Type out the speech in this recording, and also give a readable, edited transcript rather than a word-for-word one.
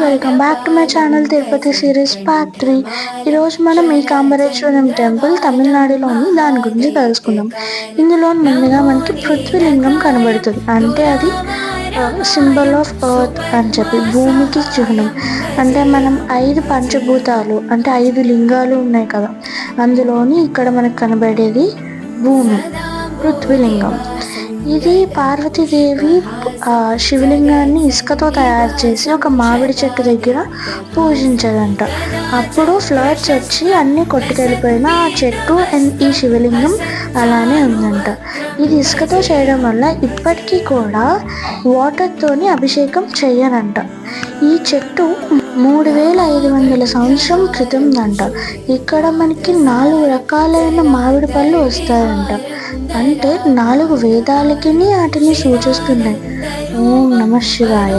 Welcome back to my channel Tirupati series part 3. ఈరోజు మనం ఈ కాంబరేశ్వరం టెంపుల్ తమిళనాడులోని దాని గురించి తెలుసుకుందాం. ఇందులో ముందుగా మనకి పృథ్వీలింగం కనబడుతుంది, అంటే అది సింబల్ ఆఫ్ ఎర్త్ అని చెప్పి భూమికి చిహ్నం. అంటే మనం 5 పంచభూతాలు అంటే 5 లింగాలు ఉన్నాయి కదా, అందులోని ఇక్కడ మనకు కనబడేది భూమి, పృథ్వీలింగం. ఇది పార్వతీదేవి శివలింగాన్ని ఇసుకతో తయారు చేసి ఒక మామిడి చెట్టు దగ్గర పూజించదంట. అప్పుడు ఫ్లడ్స్ వచ్చి అన్నీ కొట్టుకెళ్ళిపోయిన ఆ చెట్టు అండ్ ఈ శివలింగం అలానే ఉందంట. ఇది ఇసుకతో చేయడం వల్ల ఇప్పటికీ కూడా వాటర్తోని అభిషేకం చేయనంట. ఈ చెట్టు 3500 సంవత్సరం క్రితందంట. ఇక్కడ మనకి 4 రకాలైన మామిడి పళ్ళు వస్తాయంట. అంటే 4 వేదాలకి వాటిని సూచిస్తున్నాయి. ఓం నమః శివాయ.